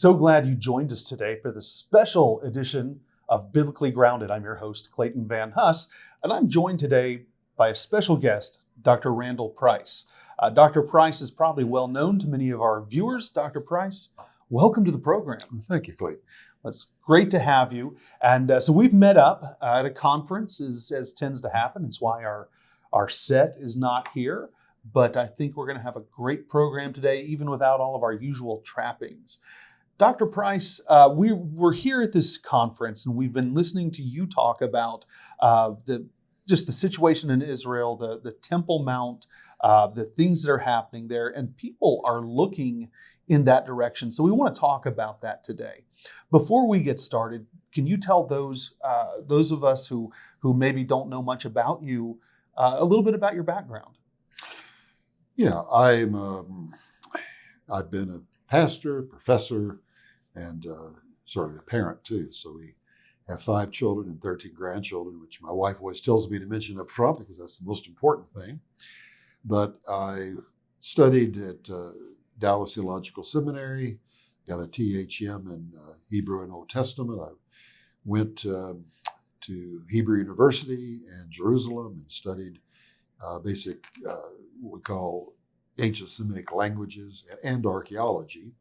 So glad you joined us today for this special edition of Biblically Grounded. I'm your host, Clayton Van Huss, and I'm joined today by a special guest, Dr. Randall Price. Dr. Price is probably well known to many of our viewers. Dr. Price, welcome to the program. Thank you, Clayton. It's great to have you. And so we've met up at a conference, as tends to happen. It's why our set is not here. But I think we're going to have a great program today, even without all of our usual trappings. Dr. Price, we're here at this conference, and we've been listening to you talk about the situation in Israel, the Temple Mount, the things that are happening there, and people are looking in that direction. So we want to talk about that today. Before we get started, can you tell those of us who maybe don't know much about you a little bit about your background? Yeah, I've been a pastor, professor, and sort of a parent too. So we have 5 children and 13 grandchildren, which my wife always tells me to mention up front because that's the most important thing. But I studied at Dallas Theological Seminary, got a THM in Hebrew and Old Testament. I went to Hebrew University in Jerusalem and studied basic, what we call ancient Semitic languages and archaeology.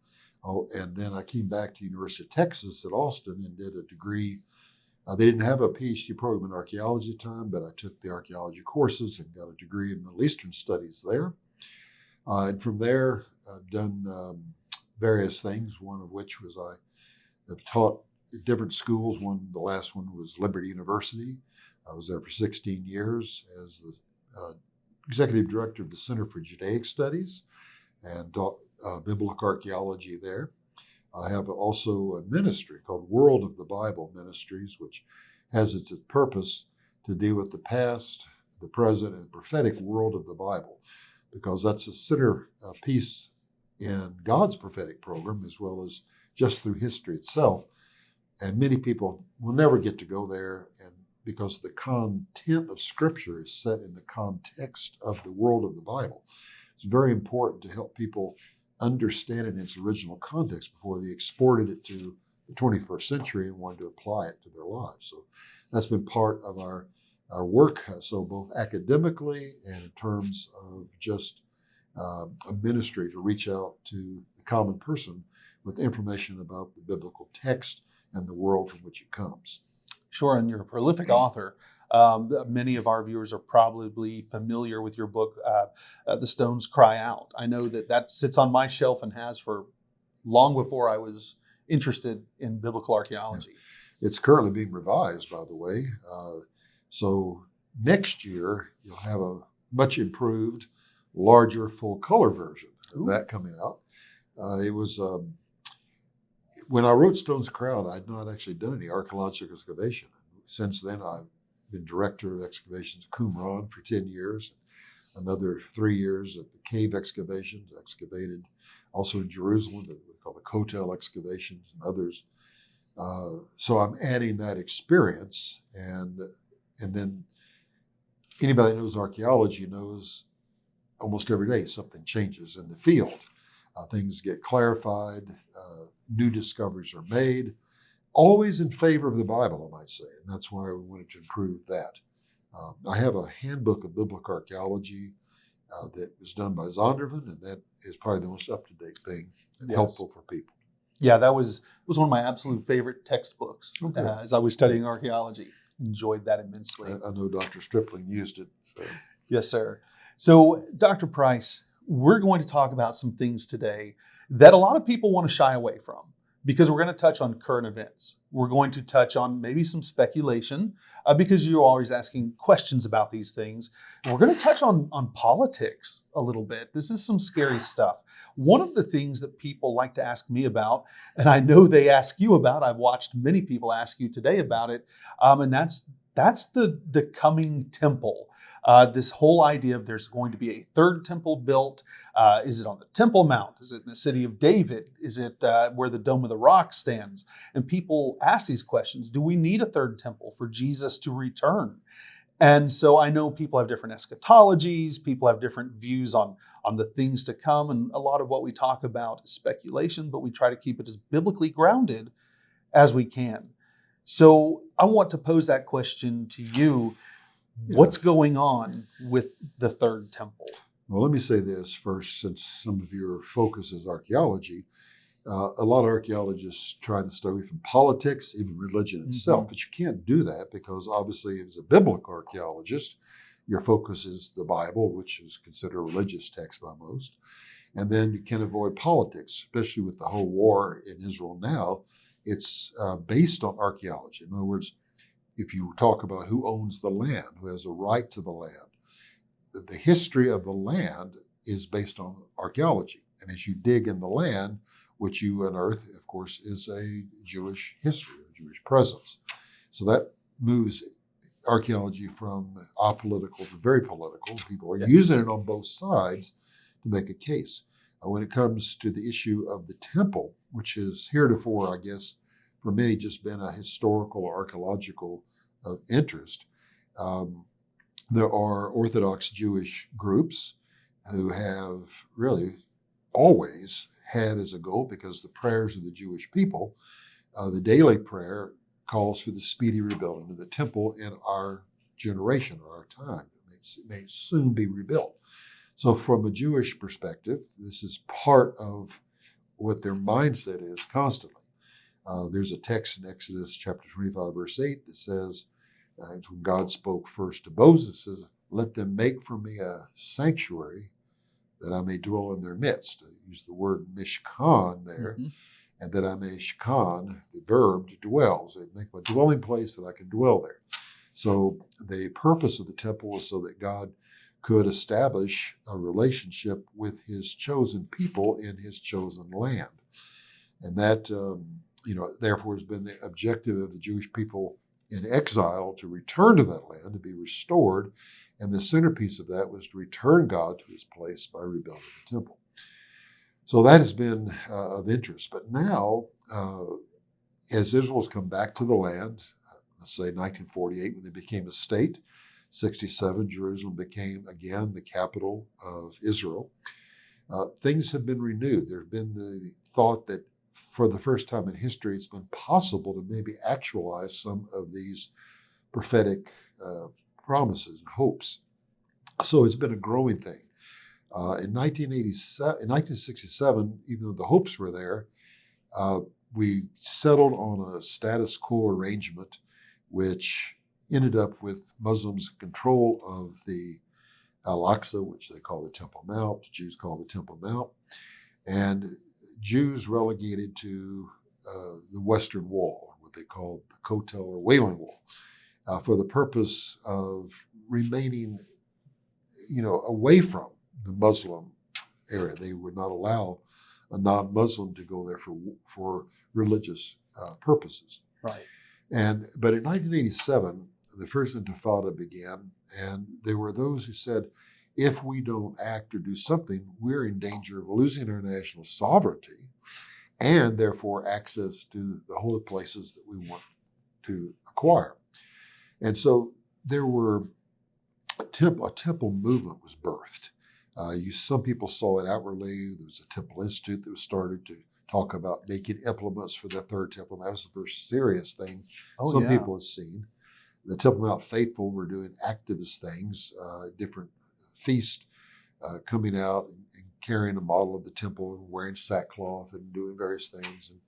And then I came back to University of Texas at Austin and did a degree. They didn't have a PhD program in archaeology at the time, but I took the archaeology courses and got a degree in Middle Eastern studies there. And from there, I've done various things, one of which was I have taught at different schools. The last one was Liberty University. I was there for 16 years as the executive director of the Center for Judaic Studies and taught biblical archaeology there. I have also a ministry called World of the Bible Ministries, which has its purpose to deal with the past, the present, and the prophetic world of the Bible, because that's a centerpiece in God's prophetic program, as well as just through history itself. And many people will never get to go there, and because the content of Scripture is set in the context of the world of the Bible. It's very important to help people understand it in its original context before they exported it to the 21st century and wanted to apply it to their lives. So that's been part of our work, so both academically and in terms of just a ministry to reach out to the common person with information about the biblical text and the world from which it comes. Sure, and you're a prolific author. Many of our viewers are probably familiar with your book, The Stones Cry Out. I know that sits on my shelf and has for long before I was interested in biblical archaeology. Yeah. It's currently being revised, by the way. So next year, you'll have a much improved, larger, full-color version of that coming out. It was... When I wrote Stones Cry Out, I had not actually done any archaeological excavation. Since then, I've been director of excavations at Qumran for 10 years, another 3 years at the cave excavations, excavated also in Jerusalem, what we call the Kotel excavations and others. So I'm adding that experience, and then anybody that knows archaeology knows almost every day something changes in the field. Things get clarified, new discoveries are made, always in favor of the Bible, I might say, and that's why we wanted to improve that. I have a handbook of biblical archaeology that was done by Zondervan, and that is probably the most up-to-date thing and helpful for people. Yeah, that was one of my absolute favorite textbooks as I was studying archaeology. Enjoyed that immensely. I know Dr. Stripling used it. So. Yes, sir. So, Dr. Price, we're going to talk about some things today that a lot of people want to shy away from because we're going to touch on current events. We're going to touch on maybe some speculation because you're always asking questions about these things. And we're going to touch on politics a little bit. This is some scary stuff. One of the things that people like to ask me about, and I know they ask you about, I've watched many people ask you today about it, and that's the coming temple. This whole idea of there's going to be a third temple built. Is it on the Temple Mount? Is it in the city of David? Is it where the Dome of the Rock stands? And people ask these questions. Do we need a third temple for Jesus to return? And so I know people have different eschatologies, people have different views on the things to come, and a lot of what we talk about is speculation, but we try to keep it as biblically grounded as we can. So I want to pose that question to you. What's going on with the third temple? Well, let me say this first, since some of your focus is archaeology. A lot of archaeologists try to stay away from politics, even religion itself, but you can't do that because obviously as a biblical archaeologist, your focus is the Bible, which is considered a religious text by most. And then you can avoid politics, especially with the whole war in Israel now. It's based on archaeology. In other words, if you talk about who owns the land, who has a right to the land, the history of the land is based on archaeology. And as you dig in the land, which you unearth, of course, is a Jewish history, a Jewish presence. So that moves archaeology from apolitical to very political. People are using it on both sides to make a case. When it comes to the issue of the temple, which is heretofore, I guess, for many just been a historical or archaeological interest, there are Orthodox Jewish groups who have really always had as a goal, because the prayers of the Jewish people, the daily prayer calls for the speedy rebuilding of the temple in our generation or our time. It may soon be rebuilt. So from a Jewish perspective, this is part of what their mindset is constantly. There's a text in Exodus chapter 25, verse 8 that says, it's when God spoke first to Moses, says, "Let them make for me a sanctuary that I may dwell in their midst." I use the word mishkan there, and that I may shkan, the verb to dwell. So make my dwelling place that I can dwell there. So the purpose of the temple was so that God could establish a relationship with his chosen people in his chosen land. And that, therefore has been the objective of the Jewish people in exile, to return to that land, to be restored. And the centerpiece of that was to return God to his place by rebuilding the temple. So that has been of interest. But now, as Israel's come back to the land, let's say 1948, when they became a state, 67, Jerusalem became again the capital of Israel. Things have been renewed. There's been the thought that for the first time in history, it's been possible to maybe actualize some of these prophetic promises and hopes. So it's been a growing thing. In 1967, even though the hopes were there, we settled on a status quo arrangement, which ended up with Muslims' control of the Al-Aqsa, which they call the Temple Mount, Jews call the Temple Mount, and Jews relegated to the Western Wall, what they call the Kotel or Wailing Wall, for the purpose of remaining, away from the Muslim area. They would not allow a non-Muslim to go there for religious purposes. Right. But in 1987, the first Intifada began, and there were those who said, if we don't act or do something, we're in danger of losing our national sovereignty and therefore access to the holy places that we want to acquire. And so there were a temple movement was birthed. Some people saw it outwardly. There was a temple institute that was started to talk about making implements for the third temple. And that was the first serious thing some people had seen. The Temple Mount faithful were doing activist things, different feasts coming out and carrying a model of the temple and wearing sackcloth and doing various things. And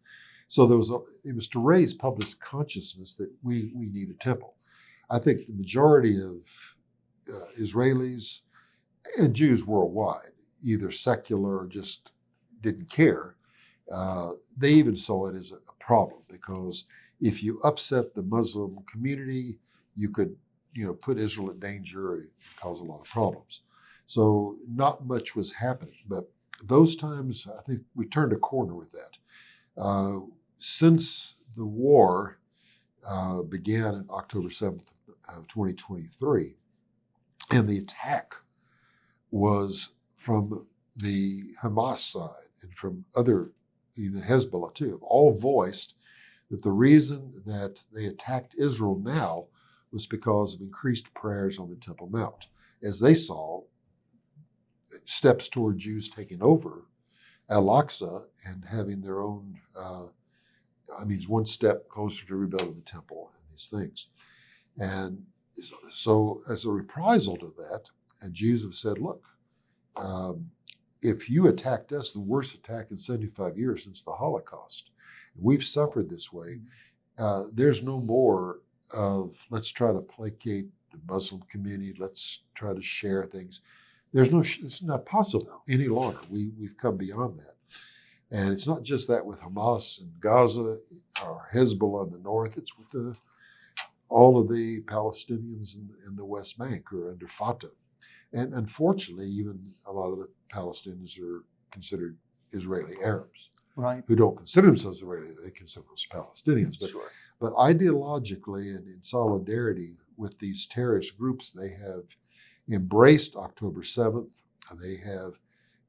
so it was to raise public consciousness that we need a temple. I think the majority of Israelis and Jews worldwide, either secular or just didn't care, they even saw it as a problem, because if you upset the Muslim community, you could, put Israel in danger and cause a lot of problems. So not much was happening. But those times, I think we turned a corner with that. Since the war began on October 7th of 2023, and the attack was from the Hamas side and from other, even Hezbollah too, have all voiced that the reason that they attacked Israel now was because of increased prayers on the Temple Mount, as they saw steps toward Jews taking over Al-Aqsa and having their own, one step closer to rebuilding the temple and these things. And so as a reprisal to that, and Jews have said, look, if you attacked us, the worst attack in 75 years since the Holocaust, we've suffered this way, there's no more of let's try to placate the Muslim community, let's try to share things. It's not possible any longer. We've come beyond that. And it's not just that with Hamas and Gaza or Hezbollah in the north, it's with all of the Palestinians in the West Bank who are under Fatah. And unfortunately, even a lot of the Palestinians are considered Israeli Arabs, right? Who don't consider themselves Israeli, they consider themselves Palestinians. But, Sure. but ideologically and in solidarity with these terrorist groups, they have embraced October 7th. They have,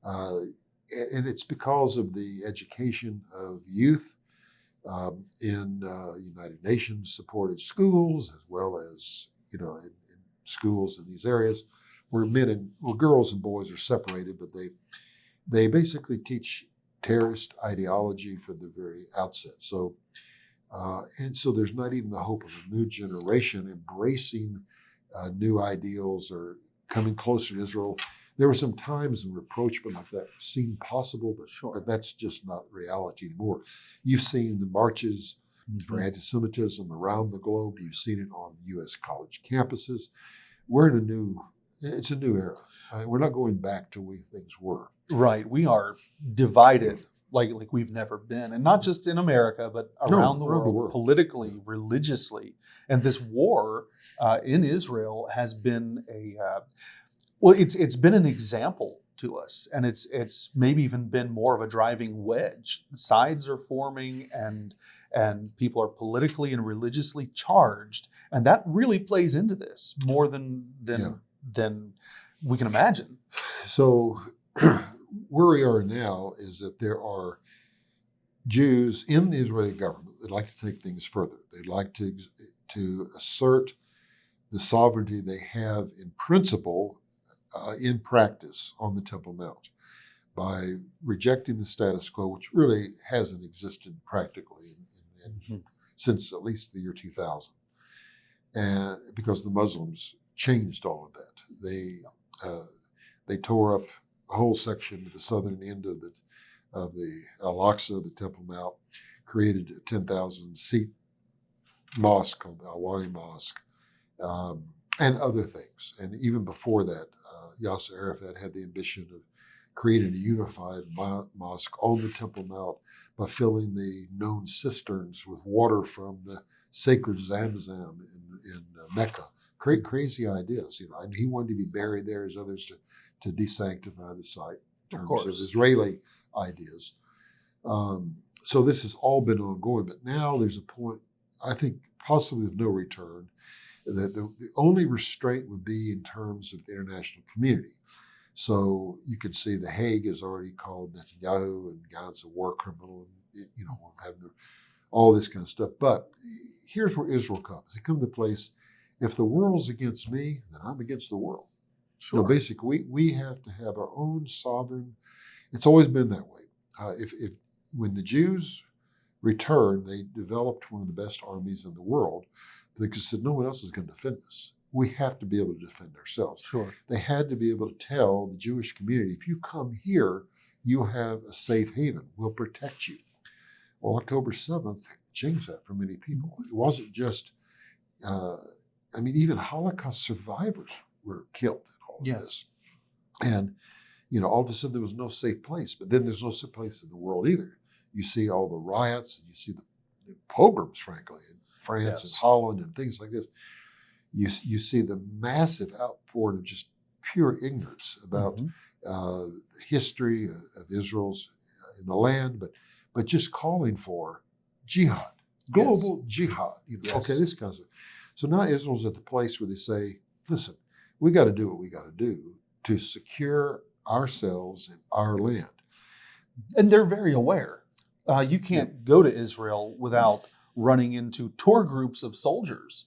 and it's because of the education of youth in United Nations supported schools, as well as in schools in these areas where girls and boys are separated, but they basically teach terrorist ideology from the very outset. So and so there's not even the hope of a new generation embracing new ideals or coming closer to Israel. There were some times when rapprochement like that seemed possible, but that's just not reality anymore. You've seen the marches for anti-Semitism around the globe. You've seen it on U.S. college campuses. We're in it's a new era. We're not going back to the way things were. Right. We are divided like we've never been. And not just in America, but around the world, politically, religiously. And this war in Israel has been it's been an example to us. And it's maybe even been more of a driving wedge. Sides are forming and people are politically and religiously charged. And that really plays into this more than we can imagine. So where we are now is that there are Jews in the Israeli government that like to take things further. They'd like to assert the sovereignty they have in principle, in practice on the Temple Mount by rejecting the status quo, which really hasn't existed practically since at least the year 2000. And because the Muslims changed all of that. They tore up a whole section of the southern end of the Al-Aqsa, the Temple Mount, created a 10,000-seat mosque called the Al-Wani Mosque, and other things. And even before that, Yasser Arafat had the ambition of creating a unified mosque on the Temple Mount by filling the known cisterns with water from the sacred Zamzam in Mecca. Crazy ideas, And he wanted to be buried there as others to desanctify the site in terms of Israeli ideas. So this has all been ongoing, but now there's a point, I think, possibly of no return, that the only restraint would be in terms of the international community. So you can see The Hague has already called Netanyahu and Gantz a war criminal, and having all this kind of stuff. But here's where Israel comes. They come to the place, if the world's against me, then I'm against the world. Sure. Basically, we have to have our own sovereign. It's always been that way. When the Jews returned, they developed one of the best armies in the world. They said, no one else is going to defend us. We have to be able to defend ourselves. Sure. They had to be able to tell the Jewish community, if you come here, you have a safe haven. We'll protect you. Well, October 7th changed that for many people. It wasn't just, even Holocaust survivors were killed in all of this. And, all of a sudden there was no safe place. But then there's no safe place in the world either. You see all the riots, and you see the pogroms, frankly, in France and Holland and things like this. You see the massive outpouring of just pure ignorance about history of Israel's in the land, but just calling for jihad, global jihad. Okay, this kind of stuff. So now Israel's at the place where they say, listen, we got to do what we got to do to secure ourselves and our land. And they're very aware. You can't go to Israel without running into tour groups of soldiers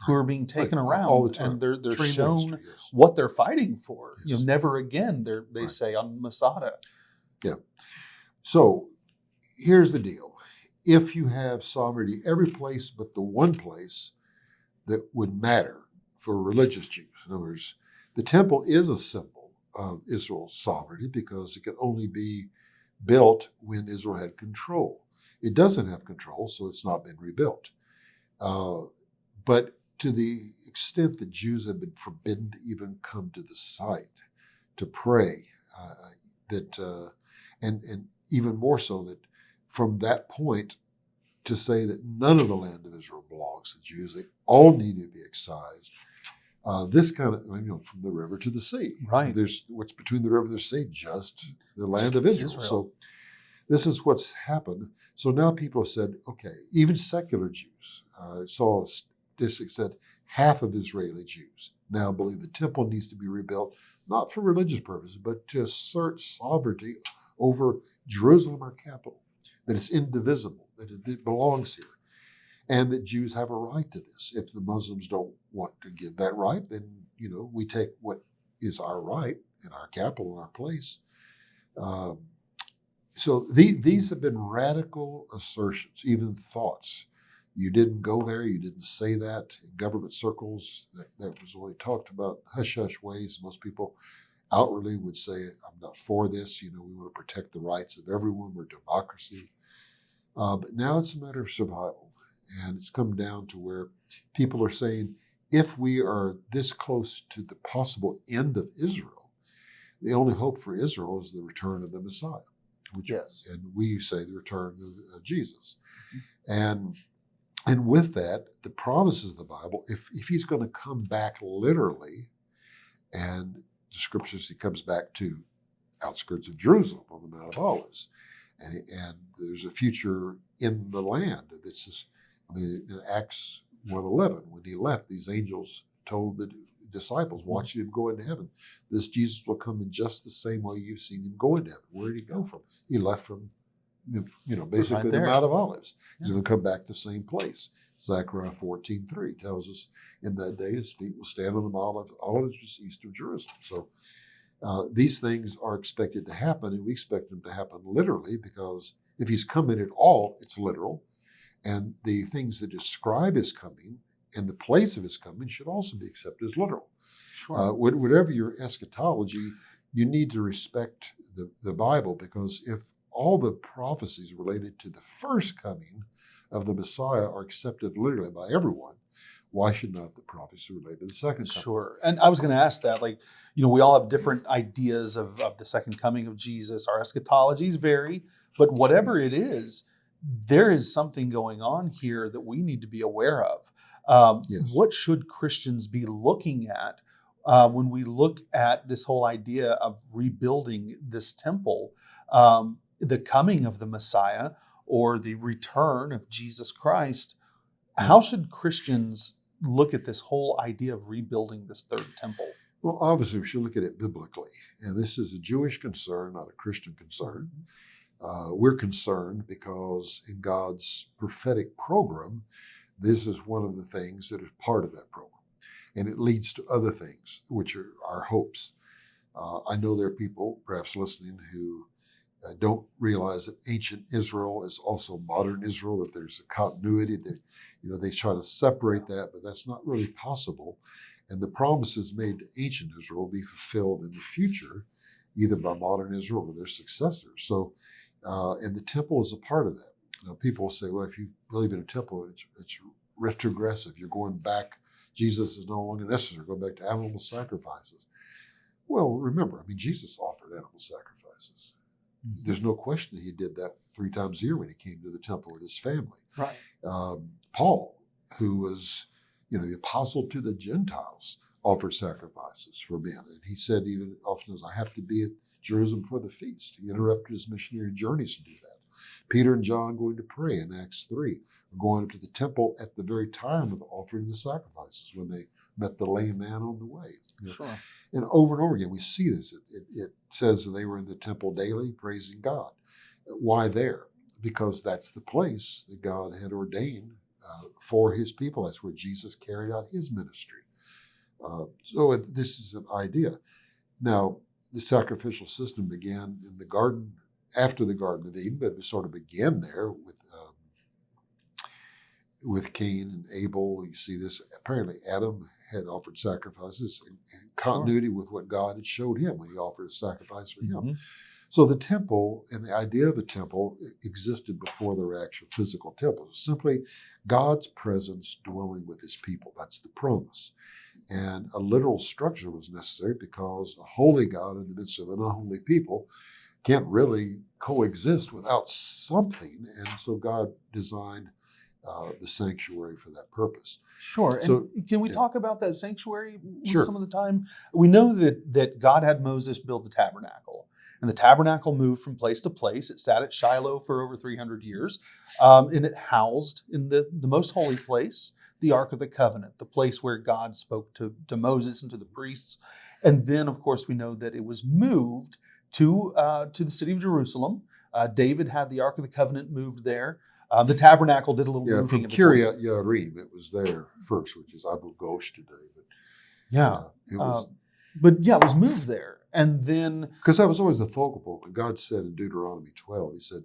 who are being taken around, all the time. and they're Trained shown ministry, yes. what they're fighting for. Yes. Never again, they Right. say on Masada. Yeah. So here's the deal. If you have sovereignty every place but the one place that would matter for religious Jews, in other words, the temple is a symbol of Israel's sovereignty because it could only be built when Israel had control. It doesn't have control, so it's not been rebuilt. But to the extent that Jews have been forbidden to even come to the site to pray, and even more so that from that point to say that none of the land of Israel belongs to Jews, they all need to be excised. This kind of, from the river to the sea. Right. There's what's between the river and the sea, just the land of Israel. So this is what's happened. So now people have said, okay, even secular Jews, I saw a statistic said half of Israeli Jews now believe the temple needs to be rebuilt, not for religious purposes, but to assert sovereignty over Jerusalem, our capital, that it's indivisible, that it belongs here, and that Jews have a right to this. If the Muslims don't want to give that right, then, we take what is our right in our capital, in our place. So these have been radical assertions, even thoughts. You didn't go there, you didn't say that. In government circles, that was only talked about hush-hush ways. Most people outwardly would say, I'm not for this. We want to protect the rights of everyone. We're democracy. But now it's a matter of survival. And it's come down to where people are saying, if we are this close to the possible end of Israel, the only hope for Israel is the return of the Messiah. And we say the return of Jesus. And with that, the promises of the Bible, if he's going to come back literally, and the scriptures, he comes back to outskirts of Jerusalem on the Mount of Olives, and there's a future in the land. This is, in Acts 1:11, when he left, these angels told the disciples watching him go into heaven, this Jesus will come in just the same way you've seen him go into heaven. Where did he go from? He left from, basically the Mount of Olives. He's going to come back to the same place. Zechariah 14:3 tells us, in that day his feet will stand on the Mount of Olives just east of Jerusalem. So these things are expected to happen, and we expect them to happen literally, because if he's coming at all, it's literal. And the things that describe his coming and the place of his coming should also be accepted as literal. Sure. Whatever your eschatology, you need to respect the Bible, because if all the prophecies related to the first coming of the Messiah are accepted literally by everyone, why should not the prophecy related to the second coming? Sure. And I was going to ask that, we all have different ideas of the second coming of Jesus. Our eschatologies vary, but whatever it is, there is something going on here that we need to be aware of. What should Christians be looking at when we look at this whole idea of rebuilding this temple, the coming of the Messiah, or the return of Jesus Christ? How should Christians look at this whole idea of rebuilding this third temple? Well, obviously, we should look at it biblically. And this is a Jewish concern, not a Christian concern. We're concerned because in God's prophetic program, this is one of the things that is part of that program. And it leads to other things, which are our hopes. I know there are people perhaps listening who don't realize that ancient Israel is also modern Israel, that there's a continuity, that they try to separate that, but that's not really possible. And the promises made to ancient Israel will be fulfilled in the future, either by modern Israel or their successors. So, and the temple is a part of that. People say, well, if you believe in a temple, it's retrogressive. You're going back. Jesus is no longer necessary. Go back to animal sacrifices. Well, remember, Jesus offered animal sacrifices. Mm-hmm. There's no question that he did that 3 times a year when he came to the temple with his family. Right. Paul, who was, the apostle to the Gentiles, offered sacrifices for men. And he said even often, I have to be at Jerusalem for the feast. He interrupted his missionary journeys to do that. Peter and John going to pray in Acts 3, going up to the temple at the very time of the offering of the sacrifices when they met the lame man on the way. Sure. And over again, we see this. It says that they were in the temple daily praising God. Why there? Because that's the place that God had ordained for his people. That's where Jesus carried out his ministry. So this is an idea. Now, the sacrificial system began in the garden, after the Garden of Eden, but it sort of began there with Cain and Abel. You see this. Apparently, Adam had offered sacrifices in continuity with what God had showed him when he offered a sacrifice for him. Mm-hmm. So the temple and the idea of a temple existed before there were actual physical temples. Simply God's presence dwelling with his people. That's the promise. And a literal structure was necessary because a holy God in the midst of an unholy people can't really coexist without something. And so God designed the sanctuary for that purpose. Sure. So, and can we talk about that sanctuary Sure. some of the time? We know that God had Moses build the tabernacle. And the tabernacle moved from place to place. It sat at Shiloh for over 300 years. And it housed in the most holy place the Ark of the Covenant, the place where God spoke to Moses and to the priests. And then, of course, we know that it was moved to the city of Jerusalem. David had the Ark of the Covenant moved there. The tabernacle did a little moving. From Kiryat Yarim, it was there first, which is Abu Ghosh today. But it was. It was moved there. And then, because that was always the focal point. God said in Deuteronomy 12, he said,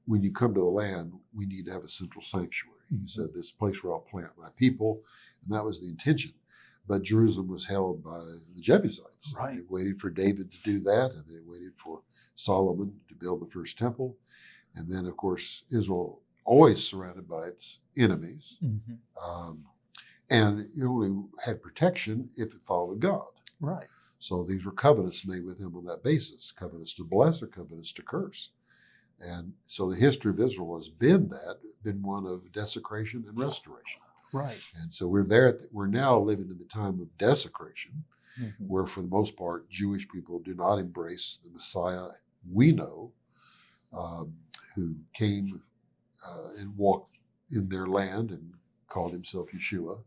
when you come to the land, we need to have a central sanctuary. He said, this place where I'll plant my people. And that was the intention. But Jerusalem was held by the Jebusites. Right. They waited for David to do that, and they waited for Solomon to build the first temple. And then, of course, Israel always surrounded by its enemies. mm-hmm. And it only had protection if it followed God. Right. So these were covenants made with him on that basis, covenants to bless or covenants to curse. And so the history of Israel has been one of desecration and restoration. Right. And so we're now living in the time of desecration, mm-hmm. where for the most part, Jewish people do not embrace the Messiah we know, who came and walked in their land and called himself Yeshua.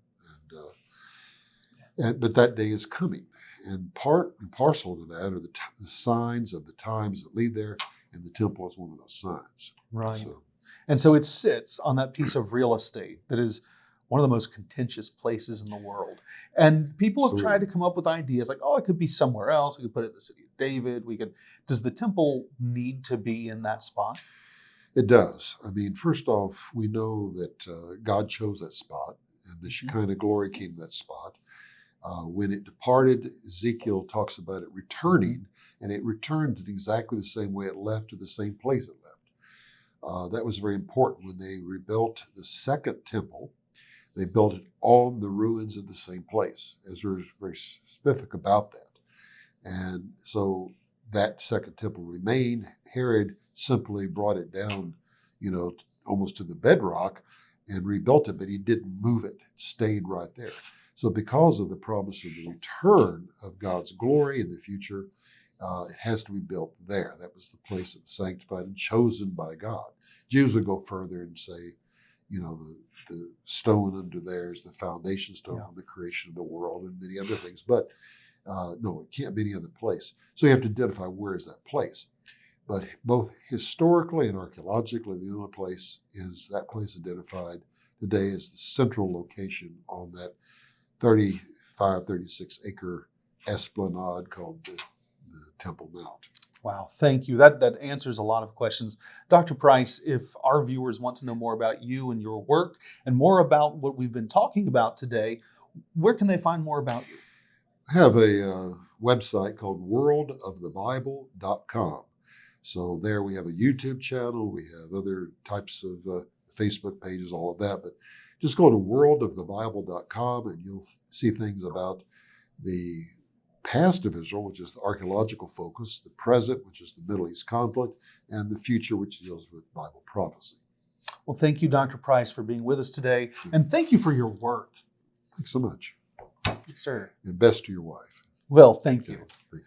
But that day is coming. And part and parcel to that are the signs of the times that lead there, and the temple is one of those signs. Right. So, and so it sits on that piece of real estate that is one of the most contentious places in the world. And people have tried to come up with ideas like, it could be somewhere else. We could put it in the city of David. Does the temple need to be in that spot? It does. I mean, first off, we know that God chose that spot, and the Shekinah glory came to that spot. When it departed, Ezekiel talks about it returning, and it returned in exactly the same way it left, to the same place it left. That was very important. When they rebuilt the second temple, they built it on the ruins of the same place. Ezra is very specific about that. And so that second temple remained. Herod simply brought it down, almost to the bedrock and rebuilt it, but he didn't move it. It stayed right there. So because of the promise of the return of God's glory in the future, it has to be built there. That was the place that was sanctified and chosen by God. Jews would go further and say, the stone under there is the foundation stone of the creation of the world and many other things. But no, it can't be any other place. So you have to identify where is that place. But both historically and archaeologically, the only place is that place identified today as the central location on that 36 acre esplanade called the Temple Mount. Wow, thank you. That answers a lot of questions. Dr. Price, if our viewers want to know more about you and your work and more about what we've been talking about today, where can they find more about you? I have a website called worldofthebible.com. So there we have a YouTube channel, we have other types of Facebook pages, all of that. But just go to worldofthebible.com and you'll see things about the past of Israel, which is the archaeological focus, the present, which is the Middle East conflict, and the future, which deals with Bible prophecy. Well, thank you, Dr. Price, for being with us today. And thank you for your work. Thanks so much. Yes, sir. And best to your wife. Well, thank you. Thank you.